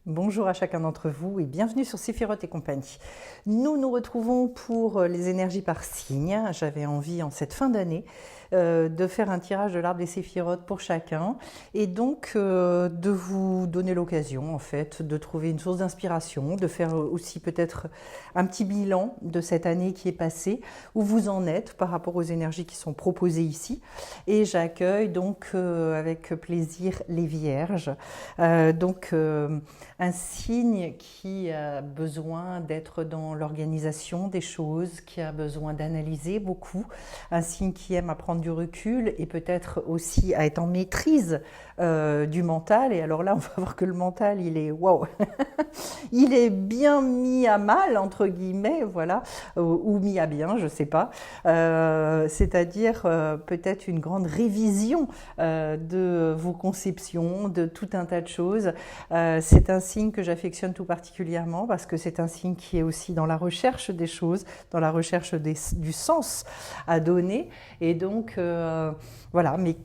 Bonjour à chacun d'entre vous et bienvenue sur Séphiroth et compagnie. Nous nous retrouvons pour les énergies par signe. J'avais envie en cette fin d'année de faire un tirage de l'arbre des Séphiroth pour chacun et donc de vous donner l'occasion en fait de trouver une source d'inspiration, de faire aussi peut-être un petit bilan de cette année qui est passée, où vous en êtes par rapport aux énergies qui sont proposées ici. Et j'accueille donc avec plaisir les Vierges. Un signe qui a besoin d'être dans l'organisation des choses, qui a besoin d'analyser beaucoup, un signe qui aime à prendre du recul et peut-être aussi à être en maîtrise du mental. Et alors là, on va voir que le mental, il est waouh, il est bien mis à mal entre guillemets, voilà, ou mis à bien, je sais pas. C'est-à-dire peut-être une grande révision de vos conceptions, de tout un tas de choses. C'est un signe que j'affectionne tout particulièrement parce que c'est un signe qui est aussi dans la recherche des choses, dans la recherche du sens à donner. Et donc, voilà, mais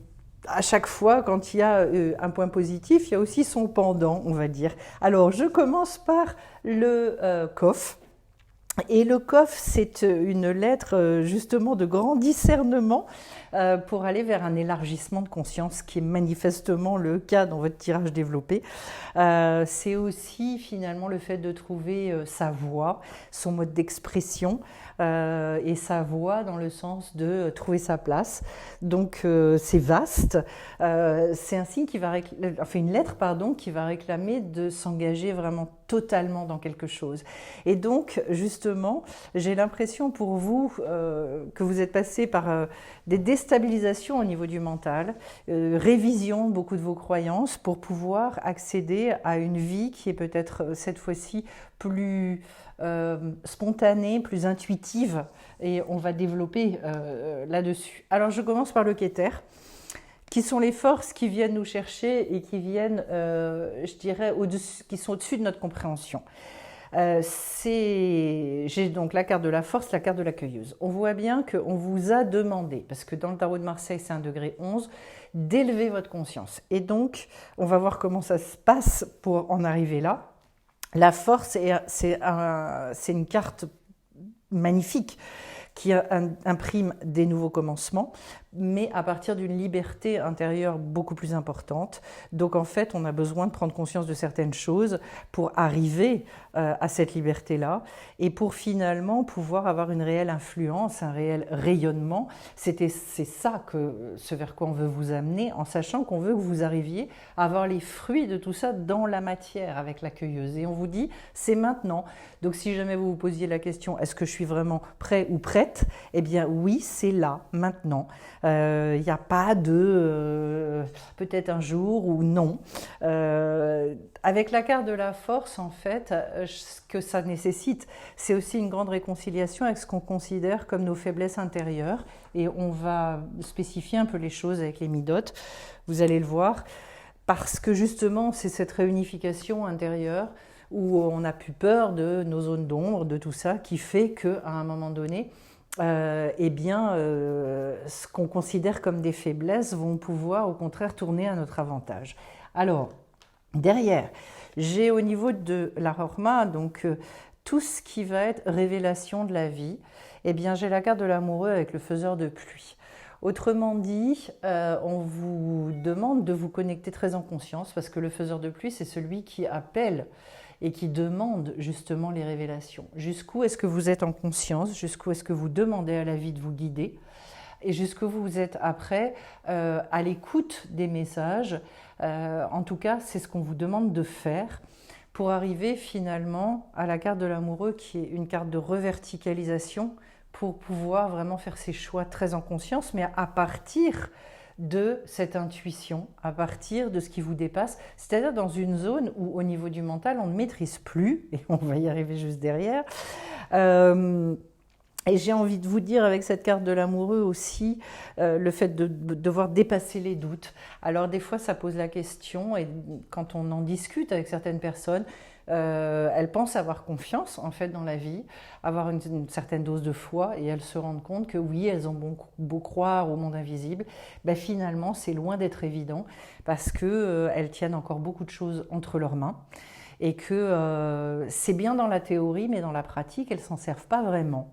à chaque fois, quand il y a un point positif, il y a aussi son pendant, on va dire. Alors, je commence par le Kof. Et le Kof, c'est une lettre justement de grand discernement pour aller vers un élargissement de conscience qui est manifestement le cas dans votre tirage développé. C'est aussi finalement le fait de trouver sa voix, son mode d'expression et sa voix dans le sens de trouver sa place. Donc c'est vaste. C'est un signe qui va une lettre pardon, qui va réclamer de s'engager vraiment totalement dans quelque chose. Et donc, justement, j'ai l'impression pour vous que vous êtes passé par des déstabilisations au niveau du mental, révision de beaucoup de vos croyances pour pouvoir accéder à une vie qui est peut-être cette fois-ci plus spontanée, plus intuitive, et on va développer là-dessus. Alors, je commence par le Keter, qui sont les forces qui viennent nous chercher et qui viennent, je dirais, qui sont au-dessus de notre compréhension. J'ai donc la carte de la force, la carte de la cueilleuse. On voit bien qu'on vous a demandé, parce que dans le tarot de Marseille, c'est 1°11, d'élever votre conscience. Et donc, on va voir comment ça se passe pour en arriver là. La force, c'est une carte magnifique qui imprime des nouveaux commencements, mais à partir d'une liberté intérieure beaucoup plus importante. Donc en fait, on a besoin de prendre conscience de certaines choses pour arriver à cette liberté-là et pour finalement pouvoir avoir une réelle influence, un réel rayonnement. C'est ça ce vers quoi on veut vous amener, en sachant qu'on veut que vous arriviez à avoir les fruits de tout ça dans la matière avec la cueilleuse. Et on vous dit, c'est maintenant. Donc si jamais vous vous posiez la question, est-ce que je suis vraiment prêt ou prête? Eh bien oui, c'est là, maintenant. Il n'y a pas de peut-être un jour ou non. Avec la carte de la force, en fait, ce que ça nécessite, c'est aussi une grande réconciliation avec ce qu'on considère comme nos faiblesses intérieures. Et on va spécifier un peu les choses avec les midotes, vous allez le voir, parce que justement, c'est cette réunification intérieure où on n'a plus peur de nos zones d'ombre, de tout ça, qui fait qu'à un moment donné, ce qu'on considère comme des faiblesses vont pouvoir au contraire tourner à notre avantage. Alors, derrière, j'ai au niveau de la Horma, donc tout ce qui va être révélation de la vie, eh bien j'ai la carte de l'amoureux avec le faiseur de pluie. Autrement dit, on vous demande de vous connecter très en conscience parce que le faiseur de pluie, c'est celui qui appelle et qui demande justement les révélations. Jusqu'où est-ce que vous êtes en conscience? Jusqu'où est-ce que vous demandez à la vie de vous guider? Et jusqu'où vous êtes après à l'écoute des messages. En tout cas, c'est ce qu'on vous demande de faire pour arriver finalement à la carte de l'amoureux qui est une carte de reverticalisation pour pouvoir vraiment faire ses choix très en conscience, mais à partir de cette intuition, à partir de ce qui vous dépasse, c'est-à-dire dans une zone où au niveau du mental, on ne maîtrise plus, et on va y arriver juste derrière. Et j'ai envie de vous dire avec cette carte de l'amoureux aussi, le fait de devoir dépasser les doutes. Alors des fois ça pose la question, et quand on en discute avec certaines personnes, elles pensent avoir confiance en fait dans la vie, avoir une certaine dose de foi, et elles se rendent compte que oui, elles ont beau croire au monde invisible, ben finalement c'est loin d'être évident parce qu'elles tiennent encore beaucoup de choses entre leurs mains. et que c'est bien dans la théorie, mais dans la pratique, elles ne s'en servent pas vraiment.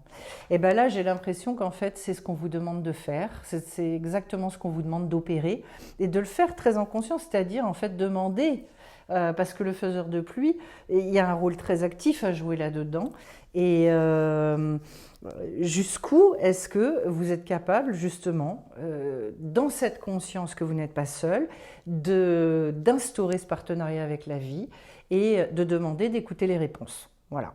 Et bien là, j'ai l'impression qu'en fait, c'est ce qu'on vous demande de faire, c'est exactement ce qu'on vous demande d'opérer, et de le faire très en conscience, c'est-à-dire en fait demander, parce que le faiseur de pluie, il y a un rôle très actif à jouer là-dedans, et jusqu'où est-ce que vous êtes capable, justement, dans cette conscience que vous n'êtes pas seul, d'instaurer ce partenariat avec la vie et de demander d'écouter les réponses. Voilà.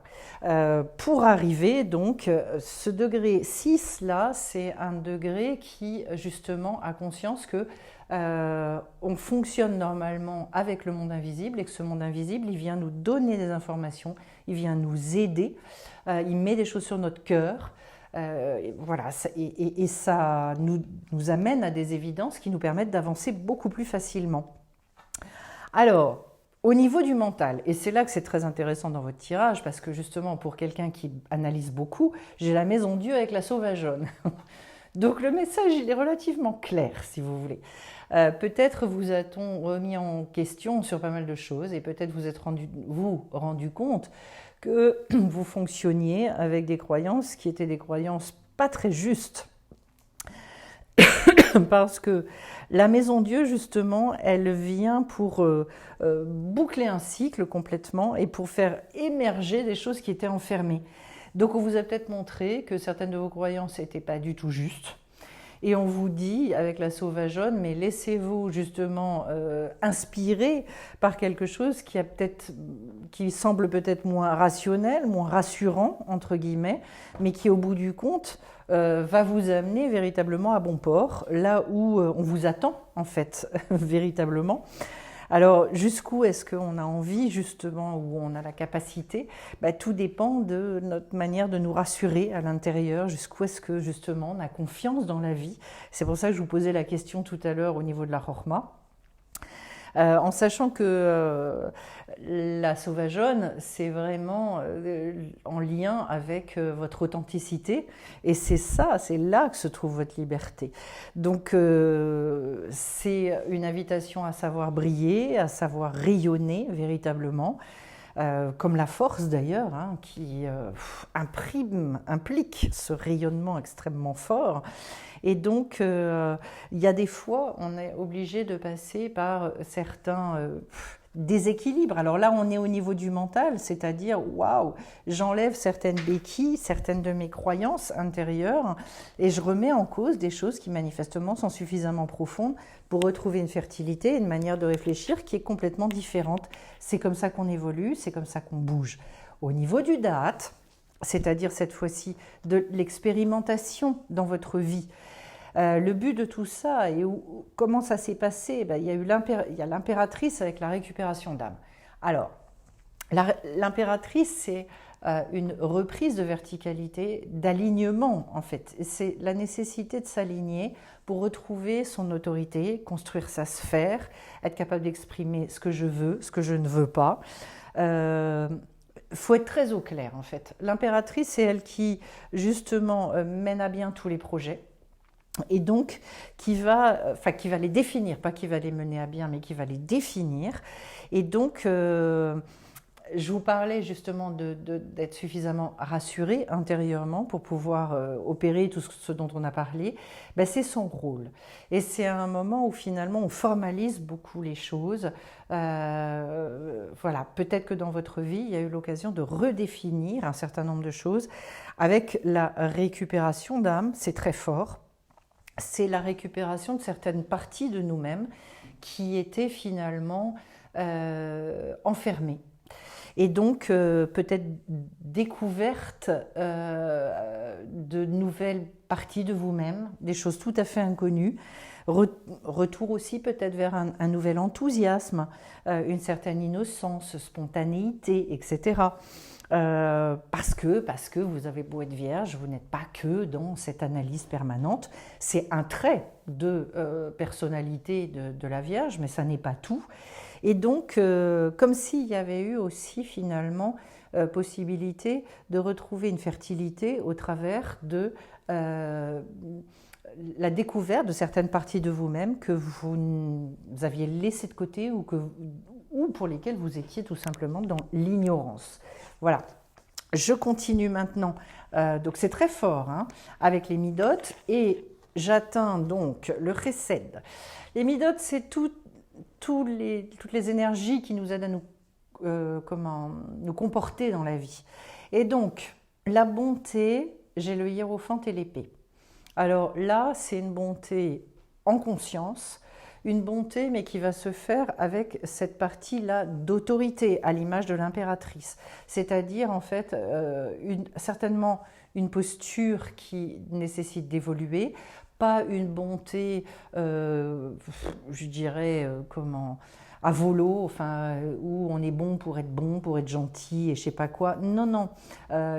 Pour arriver, donc, ce degré 6, là, c'est un degré qui, justement, a conscience que on fonctionne normalement avec le monde invisible et que ce monde invisible, il vient nous donner des informations, il vient nous aider, il met des choses sur notre cœur, voilà, et ça nous amène à des évidences qui nous permettent d'avancer beaucoup plus facilement. Alors, au niveau du mental, et c'est là que c'est très intéressant dans votre tirage, parce que justement, pour quelqu'un qui analyse beaucoup, j'ai la maison Dieu avec la sauvageonne. Donc le message, il est relativement clair, si vous voulez. Peut-être vous a-t-on remis en question sur pas mal de choses, et peut-être vous êtes rendu compte que vous fonctionniez avec des croyances qui étaient des croyances pas très justes. Parce que la maison Dieu, justement, elle vient pour boucler un cycle complètement et pour faire émerger des choses qui étaient enfermées. Donc on vous a peut-être montré que certaines de vos croyances n'étaient pas du tout justes. Et on vous dit, avec la sauvageonne, mais laissez-vous justement inspirer par quelque chose qui semble peut-être moins rationnel, moins rassurant, entre guillemets, mais qui, au bout du compte, va vous amener véritablement à bon port, là où on vous attend, en fait, véritablement. Alors, jusqu'où est-ce qu'on a envie, justement, où on a la capacité? Tout dépend de notre manière de nous rassurer à l'intérieur, jusqu'où est-ce que, justement, on a confiance dans la vie. C'est pour ça que je vous posais la question tout à l'heure au niveau de la Chorma. En sachant que la sauvageonne, c'est vraiment en lien avec votre authenticité, et c'est là que se trouve votre liberté. Donc c'est une invitation à savoir briller, à savoir rayonner véritablement, comme la force d'ailleurs, hein, qui implique ce rayonnement extrêmement fort. Et donc, il y a des fois, on est obligé de passer par certains déséquilibres. Alors là, on est au niveau du mental, c'est-à-dire, waouh, j'enlève certaines béquilles, certaines de mes croyances intérieures, et je remets en cause des choses qui manifestement sont suffisamment profondes pour retrouver une fertilité, une manière de réfléchir qui est complètement différente. C'est comme ça qu'on évolue, c'est comme ça qu'on bouge. Au niveau du Da'at, c'est-à-dire cette fois-ci de l'expérimentation dans votre vie, le but de tout ça, et comment ça s'est passé? Il y a l'impératrice avec la récupération d'âme. Alors, l'impératrice, c'est une reprise de verticalité, d'alignement en fait. C'est la nécessité de s'aligner pour retrouver son autorité, construire sa sphère, être capable d'exprimer ce que je veux, ce que je ne veux pas. Faut être très au clair en fait. L'impératrice, c'est elle qui justement mène à bien tous les projets. Et donc, qui va les définir, pas qui va les mener à bien, mais qui va les définir. Et donc, je vous parlais justement d'être suffisamment rassuré intérieurement pour pouvoir opérer tout ce dont on a parlé. C'est son rôle. Et c'est un moment où finalement on formalise beaucoup les choses. Voilà, peut-être que dans votre vie, il y a eu l'occasion de redéfinir un certain nombre de choses. Avec la récupération d'âme, c'est très fort. C'est la récupération de certaines parties de nous-mêmes qui étaient finalement enfermées. Et donc peut-être découverte de nouvelles parties de vous-même, des choses tout à fait inconnues. Retour aussi peut-être vers un nouvel enthousiasme, une certaine innocence, spontanéité, etc. Parce que vous avez beau être vierge, vous n'êtes pas que dans cette analyse permanente. C'est un trait de personnalité de la Vierge, mais ça n'est pas tout. Et donc, comme s'il y avait eu aussi finalement possibilité de retrouver une fertilité au travers de la découverte de certaines parties de vous-même que vous aviez laissées de côté ou ou pour lesquels vous étiez tout simplement dans l'ignorance. Voilà. Je continue maintenant, donc c'est très fort, hein, avec les midotes, et j'atteins donc le chesed. Les midotes, c'est toutes les énergies qui nous aident à nous comporter dans la vie. Et donc, la bonté, j'ai le hiérophant et l'épée. Alors là, c'est une bonté en conscience, une bonté mais qui va se faire avec cette partie-là d'autorité, à l'image de l'impératrice. C'est-à-dire en fait certainement une posture qui nécessite d'évoluer, pas une bonté, je dirais, à volo, enfin, où on est bon, pour être gentil et je sais pas quoi. Non, non.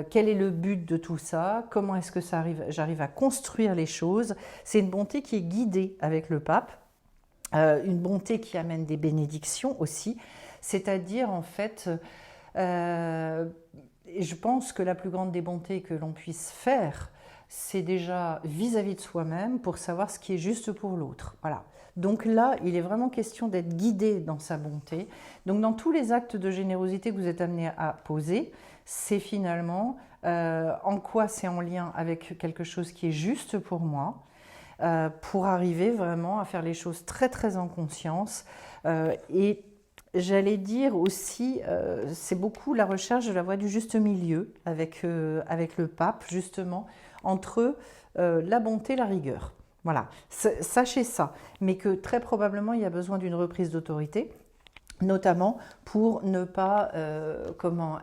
Quel est le but de tout ça? Comment est-ce que j'arrive à construire les choses? C'est une bonté qui est guidée avec le pape, une bonté qui amène des bénédictions aussi, c'est-à-dire en fait, je pense que la plus grande des bontés que l'on puisse faire, c'est déjà vis-à-vis de soi-même pour savoir ce qui est juste pour l'autre. Voilà. Donc là, il est vraiment question d'être guidé dans sa bonté. Donc dans tous les actes de générosité que vous êtes amené à poser, c'est finalement en quoi c'est en lien avec quelque chose qui est juste pour moi, pour arriver vraiment à faire les choses très très en conscience. Et j'allais dire aussi, c'est beaucoup la recherche de la voie du juste milieu avec le pape, justement, entre la bonté et la rigueur. Voilà, sachez ça, mais que très probablement il y a besoin d'une reprise d'autorité, notamment pour ne pas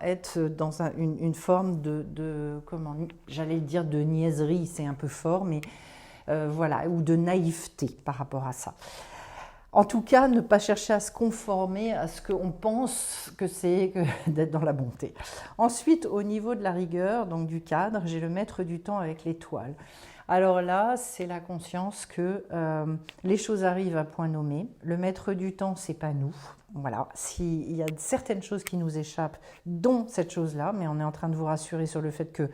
être dans une forme j'allais dire de niaiserie, c'est un peu fort, mais voilà, ou de naïveté par rapport à ça. En tout cas, ne pas chercher à se conformer à ce qu'on pense que c'est d'être dans la bonté. Ensuite, au niveau de la rigueur, donc du cadre, j'ai le maître du temps avec l'étoile. Alors là, c'est la conscience que les choses arrivent à point nommé. Le maître du temps, c'est pas nous. Voilà, s'il y a certaines choses qui nous échappent, dont cette chose-là, mais on est en train de vous rassurer sur le fait que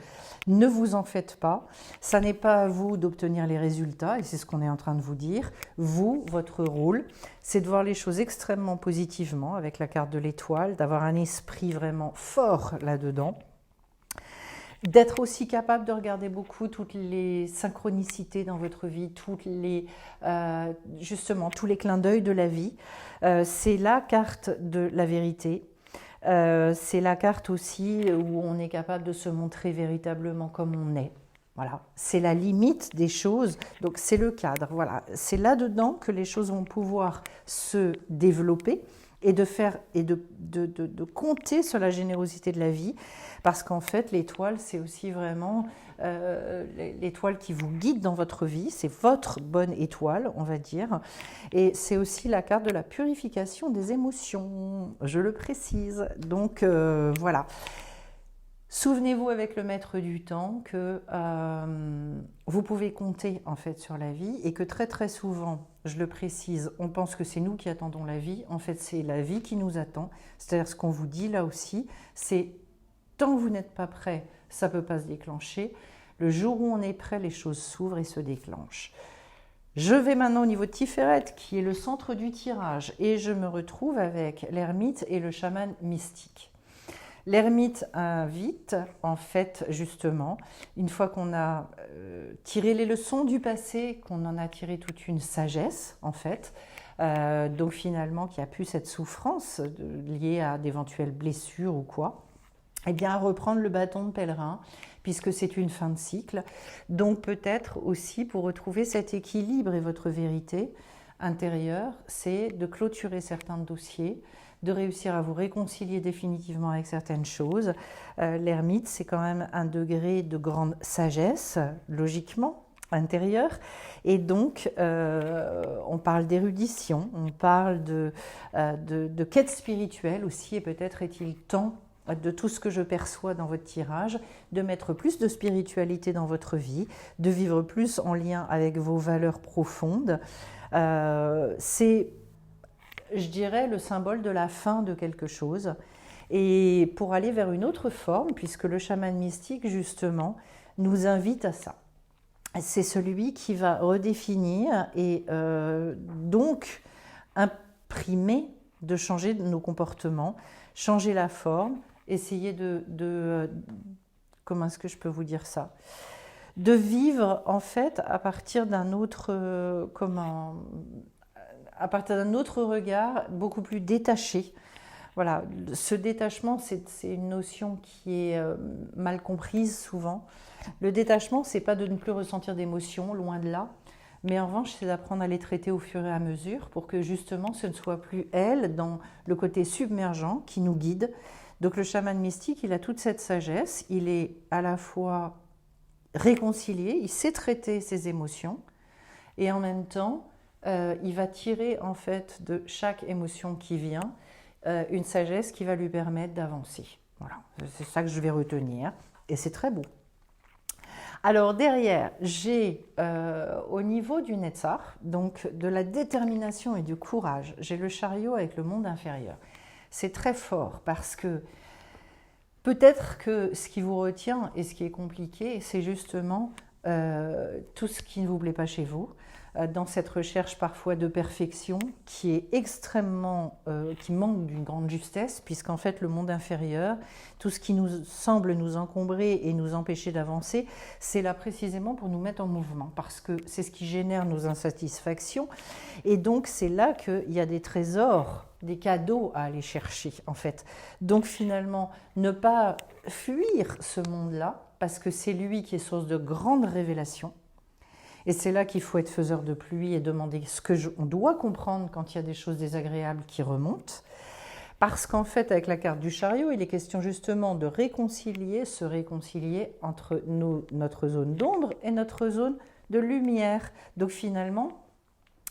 ne vous en faites pas. Ça n'est pas à vous d'obtenir les résultats, et c'est ce qu'on est en train de vous dire. Vous, votre rôle, c'est de voir les choses extrêmement positivement avec la carte de l'étoile, d'avoir un esprit vraiment fort là-dedans. D'être aussi capable de regarder beaucoup toutes les synchronicités dans votre vie, justement tous les clins d'œil de la vie. C'est la carte de la vérité. C'est la carte aussi où on est capable de se montrer véritablement comme on est. Voilà, c'est la limite des choses, donc c'est le cadre. Voilà, c'est là-dedans que les choses vont pouvoir se développer et de compter sur la générosité de la vie, parce qu'en fait l'étoile, c'est aussi vraiment l'étoile qui vous guide dans votre vie, c'est votre bonne étoile, on va dire, et c'est aussi la carte de la purification des émotions, je le précise. Donc voilà. Souvenez-vous avec le maître du temps que vous pouvez compter en fait sur la vie, et que très très souvent, je le précise, on pense que c'est nous qui attendons la vie. En fait, c'est la vie qui nous attend. C'est-à-dire ce qu'on vous dit là aussi, c'est tant que vous n'êtes pas prêt, ça ne peut pas se déclencher. Le jour où on est prêt, les choses s'ouvrent et se déclenchent. Je vais maintenant au niveau de Tiferet, qui est le centre du tirage, et je me retrouve avec l'ermite et le chaman mystique. L'ermite invite, en fait, justement, une fois qu'on a tiré les leçons du passé, qu'on en a tiré toute une sagesse, en fait, donc finalement, qu'il n'y a plus cette souffrance liée à d'éventuelles blessures ou quoi, eh bien, à reprendre le bâton de pèlerin, puisque c'est une fin de cycle. Donc peut-être aussi, pour retrouver cet équilibre et votre vérité intérieure, c'est de clôturer certains dossiers, de réussir à vous réconcilier définitivement avec certaines choses. L'ermite, c'est quand même un degré de grande sagesse, logiquement, intérieure. Et donc, on parle d'érudition, on parle de quête spirituelle aussi, et peut-être est-il temps, de tout ce que je perçois dans votre tirage, de mettre plus de spiritualité dans votre vie, de vivre plus en lien avec vos valeurs profondes. C'est, je dirais, le symbole de la fin de quelque chose, et pour aller vers une autre forme, puisque le chaman mystique, justement, nous invite à ça. C'est celui qui va redéfinir et donc imprimer de changer nos comportements, changer la forme, essayer comment est-ce que je peux vous dire ça? De vivre en fait à partir d'un autre, à partir d'un autre regard, beaucoup plus détaché. Voilà, ce détachement, c'est une notion qui est mal comprise souvent. Le détachement, c'est pas de ne plus ressentir d'émotions, loin de là. Mais en revanche, c'est d'apprendre à les traiter au fur et à mesure pour que justement ce ne soit plus elle, dans le côté submergent, qui nous guide. Donc le chaman mystique, il a toute cette sagesse. Il est à la fois réconcilié, il sait traiter ses émotions et en même temps, il va tirer en fait de chaque émotion qui vient une sagesse qui va lui permettre d'avancer. Voilà, c'est ça que je vais retenir et c'est très beau. Alors derrière, j'ai au niveau du Netzach, donc de la détermination et du courage, j'ai le chariot avec le monde inférieur. C'est très fort parce que peut-être que ce qui vous retient et ce qui est compliqué, c'est justement tout ce qui ne vous plaît pas chez vous, dans cette recherche parfois de perfection qui est extrêmement, qui manque d'une grande justesse, puisqu'en fait le monde inférieur, tout ce qui nous semble nous encombrer et nous empêcher d'avancer, c'est là précisément pour nous mettre en mouvement, parce que c'est ce qui génère nos insatisfactions, et donc c'est là qu'il y a des trésors, des cadeaux à aller chercher en fait. Donc finalement, ne pas fuir ce monde-là, parce que c'est lui qui est source de grandes révélations. Et c'est là qu'il faut être faiseur de pluie et demander ce qu'on doit comprendre quand il y a des choses désagréables qui remontent. Parce qu'en fait, avec la carte du chariot, il est question justement de se réconcilier entre notre zone d'ombre et notre zone de lumière. Donc finalement,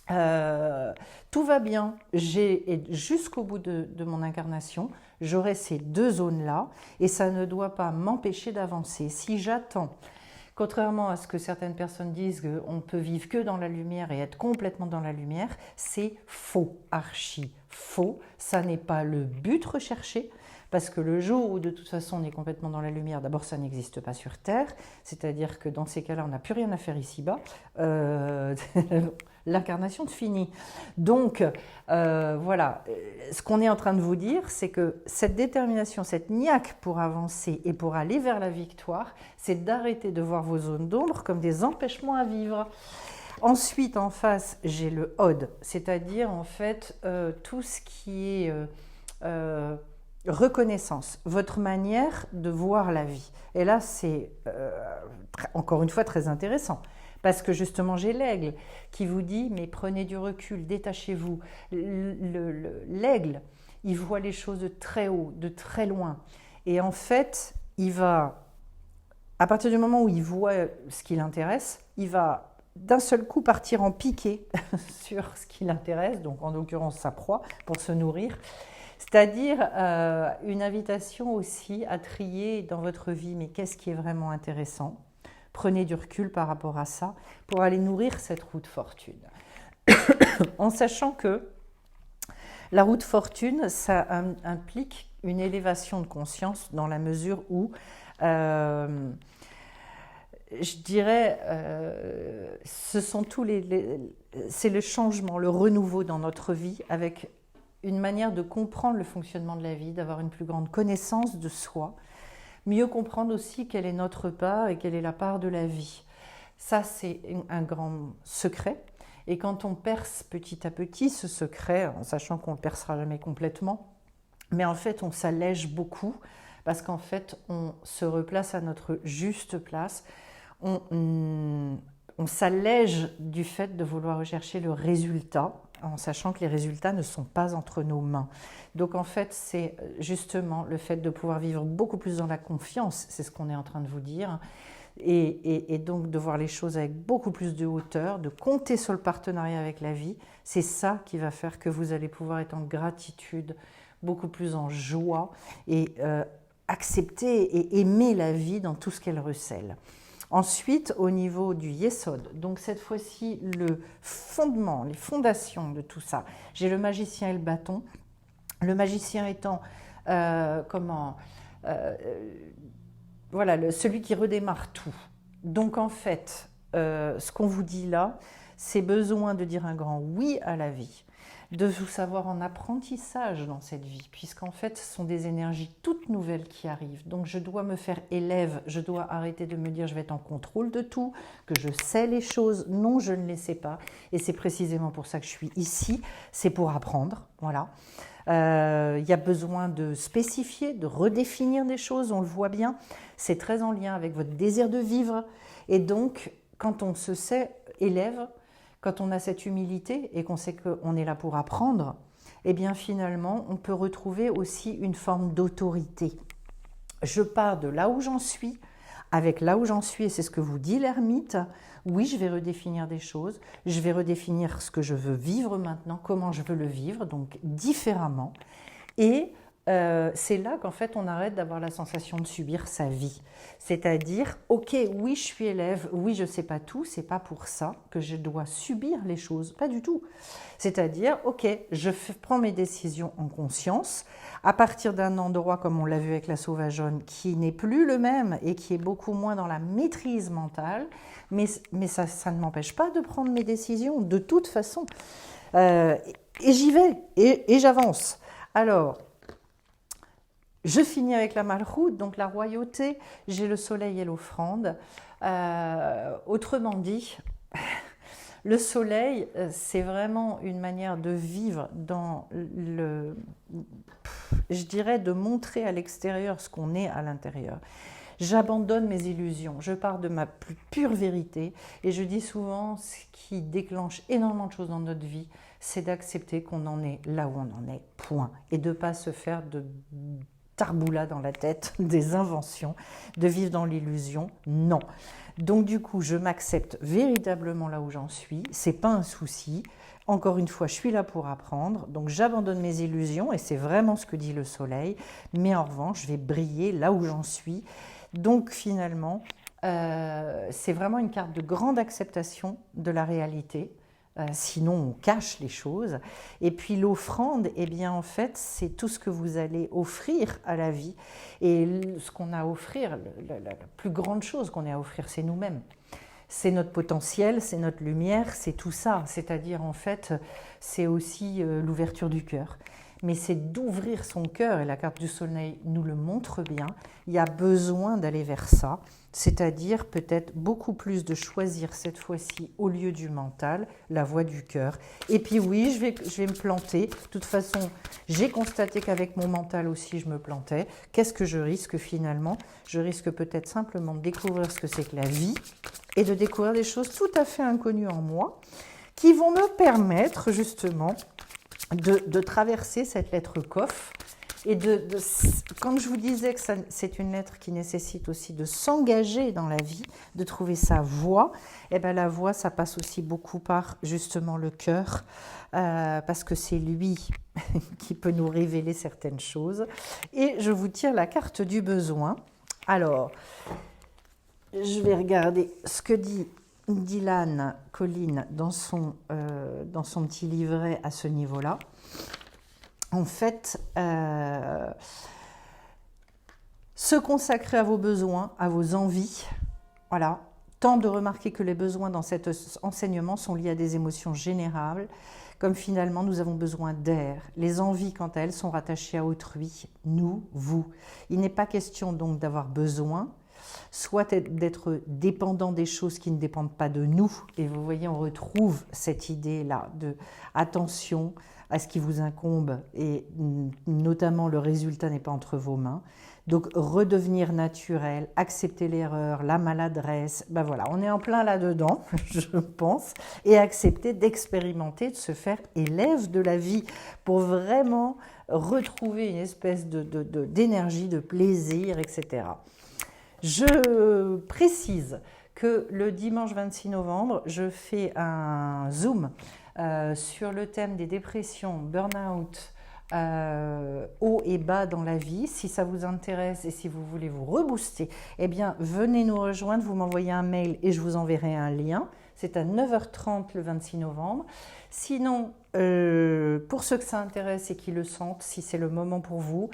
tout va bien. Et jusqu'au bout de mon incarnation, j'aurai ces deux zones-là et ça ne doit pas m'empêcher d'avancer. Si j'attends, contrairement à ce que certaines personnes disent, qu'on peut vivre que dans la lumière et être complètement dans la lumière, c'est faux, archi faux. Ça n'est pas le but recherché, parce que le jour où de toute façon on est complètement dans la lumière, d'abord ça n'existe pas sur Terre, c'est-à-dire que dans ces cas-là on n'a plus rien à faire ici-bas. L'incarnation se finit. Donc voilà, ce qu'on est en train de vous dire, c'est que cette détermination, cette niaque pour avancer et pour aller vers la victoire, c'est d'arrêter de voir vos zones d'ombre comme des empêchements à vivre. Ensuite, en face, j'ai le Hod, c'est-à-dire en fait tout ce qui est reconnaissance, votre manière de voir la vie. Et là, c'est encore une fois très intéressant. Parce que justement, j'ai l'aigle qui vous dit, mais prenez du recul, détachez-vous. L'aigle, il voit les choses de très haut, de très loin. Et en fait, il va, à partir du moment où il voit ce qui l'intéresse, il va d'un seul coup partir en piqué sur ce qui l'intéresse, donc en l'occurrence sa proie, pour se nourrir. C'est-à-dire une invitation aussi à trier dans votre vie, mais qu'est-ce qui est vraiment intéressant ? Prenez du recul par rapport à ça pour aller nourrir cette route fortune. En sachant que la route fortune, ça implique une élévation de conscience dans la mesure où, je dirais, ce sont c'est le changement, le renouveau dans notre vie avec une manière de comprendre le fonctionnement de la vie, d'avoir une plus grande connaissance de soi, mieux comprendre aussi quelle est notre part et quelle est la part de la vie. Ça, c'est un grand secret. Et quand on perce petit à petit ce secret, en sachant qu'on ne le percera jamais complètement, mais en fait, on s'allège beaucoup parce qu'en fait, on se replace à notre juste place. On s'allège du fait de vouloir rechercher le résultat, en sachant que les résultats ne sont pas entre nos mains. Donc en fait, c'est justement le fait de pouvoir vivre beaucoup plus dans la confiance, c'est ce qu'on est en train de vous dire, et donc de voir les choses avec beaucoup plus de hauteur, de compter sur le partenariat avec la vie, c'est ça qui va faire que vous allez pouvoir être en gratitude, beaucoup plus en joie, et accepter et aimer la vie dans tout ce qu'elle recèle. Ensuite, au niveau du Yesod, donc cette fois-ci, le fondement, les fondations de tout ça, j'ai le magicien et le bâton. Le magicien étant celui qui redémarre tout. Donc en fait, ce qu'on vous dit là, c'est besoin de dire un grand oui à la vie. de vous savoir en apprentissage dans cette vie, puisqu'en fait, ce sont des énergies toutes nouvelles qui arrivent. Donc, je dois me faire élève, je dois arrêter de me dire je vais être en contrôle de tout, que je sais les choses. Non, je ne les sais pas. Et c'est précisément pour ça que je suis ici, c'est pour apprendre, voilà. Il y a besoin de spécifier, de redéfinir des choses, on le voit bien. C'est très en lien avec votre désir de vivre. Et donc, quand on se sait élève, quand on a cette humilité et qu'on sait qu'on est là pour apprendre, eh bien finalement, on peut retrouver aussi une forme d'autorité. Je pars de là où j'en suis, avec là où j'en suis, et c'est ce que vous dit l'ermite. Oui, je vais redéfinir des choses, je vais redéfinir ce que je veux vivre maintenant, comment je veux le vivre, donc différemment. Et c'est là qu'en fait on arrête d'avoir la sensation de subir sa vie. C'est-à-dire, ok, oui je suis élève, oui je ne sais pas tout, c'est pas pour ça que je dois subir les choses, pas du tout. C'est-à-dire, ok, je prends mes décisions en conscience, à partir d'un endroit comme on l'a vu avec la sauvageonne, qui n'est plus le même et qui est beaucoup moins dans la maîtrise mentale, mais ça ne m'empêche pas de prendre mes décisions de toute façon. Et j'y vais, et j'avance. Alors, je finis avec la malchoute, donc la royauté, j'ai le soleil et l'offrande. Autrement dit, le soleil, c'est vraiment une manière de vivre dans je dirais, de montrer à l'extérieur ce qu'on est à l'intérieur. J'abandonne mes illusions, je pars de ma plus pure vérité et je dis souvent ce qui déclenche énormément de choses dans notre vie, c'est d'accepter qu'on en est là où on en est, point. Et de ne pas se faire de tarboula dans la tête, des inventions, de vivre dans l'illusion, non. Donc du coup, je m'accepte véritablement là où j'en suis, c'est pas un souci. Encore une fois, je suis là pour apprendre, donc j'abandonne mes illusions et c'est vraiment ce que dit le soleil, mais en revanche, je vais briller là où j'en suis. Donc finalement, c'est vraiment une carte de grande acceptation de la réalité. Sinon, on cache les choses. Et puis l'offrande, eh bien en fait, c'est tout ce que vous allez offrir à la vie. Et ce qu'on a à offrir, la plus grande chose qu'on a à offrir, c'est nous-mêmes. C'est notre potentiel, c'est notre lumière, c'est tout ça. C'est-à-dire, en fait, c'est aussi l'ouverture du cœur. Mais c'est d'ouvrir son cœur, et la carte du soleil nous le montre bien. Il y a besoin d'aller vers ça, c'est-à-dire peut-être beaucoup plus de choisir cette fois-ci, au lieu du mental, la voie du cœur. Et puis oui, je vais me planter. De toute façon, j'ai constaté qu'avec mon mental aussi, je me plantais. Qu'est-ce que je risque finalement? Je risque peut-être simplement de découvrir ce que c'est que la vie et de découvrir des choses tout à fait inconnues en moi qui vont me permettre justement de traverser cette lettre Kof. Et quand je vous disais que c'est une lettre qui nécessite aussi de s'engager dans la vie, de trouver sa voie, et bien la voie, ça passe aussi beaucoup par justement le cœur, parce que c'est lui qui peut nous révéler certaines choses. Et je vous tire la carte du besoin. Alors, je vais regarder ce que dit Dylan Collin dans son petit livret à ce niveau-là. En fait, se consacrer à vos besoins, à vos envies, voilà. Tant de remarquer que les besoins dans cet enseignement sont liés à des émotions générales, comme finalement nous avons besoin d'air. Les envies, quant à elles, sont rattachées à autrui, nous, vous. Il n'est pas question donc d'avoir besoin, soit d'être dépendant des choses qui ne dépendent pas de nous. Et vous voyez, on retrouve cette idée-là de attention à ce qui vous incombe et notamment le résultat n'est pas entre vos mains. Donc redevenir naturel, accepter l'erreur, la maladresse, ben voilà, on est en plein là-dedans, je pense, et accepter d'expérimenter, de se faire élève de la vie pour vraiment retrouver une espèce d'énergie, de plaisir, etc. Je précise que le dimanche 26 novembre, je fais un Zoom sur le thème des dépressions, burn-out, haut et bas dans la vie. Si ça vous intéresse et si vous voulez vous rebooster, eh bien venez nous rejoindre, vous m'envoyez un mail et je vous enverrai un lien. C'est à 9h30 le 26 novembre. Sinon, pour ceux que ça intéresse et qui le sentent, si c'est le moment pour vous,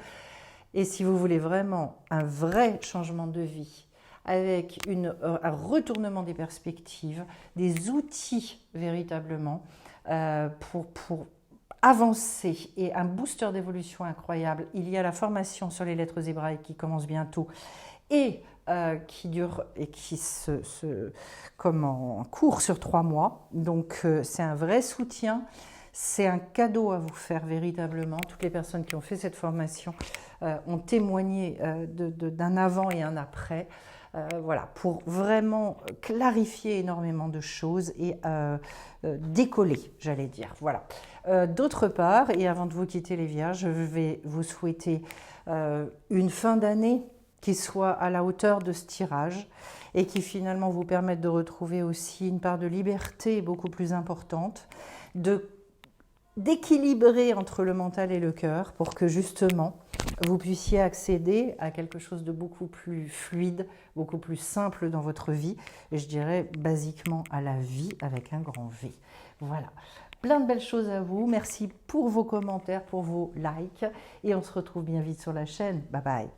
et si vous voulez vraiment un vrai changement de vie, avec un retournement des perspectives, des outils véritablement pour avancé et un booster d'évolution incroyable. Il y a la formation sur les lettres hébraïques qui commence bientôt et qui dure et qui court sur 3 mois. Donc c'est un vrai soutien. C'est un cadeau à vous faire véritablement. Toutes les personnes qui ont fait cette formation ont témoigné d'un avant et un après. Voilà, pour vraiment clarifier énormément de choses et décoller, j'allais dire. Voilà. D'autre part, et avant de vous quitter les Vierges, je vais vous souhaiter une fin d'année qui soit à la hauteur de ce tirage et qui finalement vous permette de retrouver aussi une part de liberté beaucoup plus importante, d'équilibrer entre le mental et le cœur pour que justement vous puissiez accéder à quelque chose de beaucoup plus fluide, beaucoup plus simple dans votre vie, et je dirais basiquement à la vie avec un grand V. Voilà, plein de belles choses à vous, merci pour vos commentaires, pour vos likes, et on se retrouve bien vite sur la chaîne, bye bye.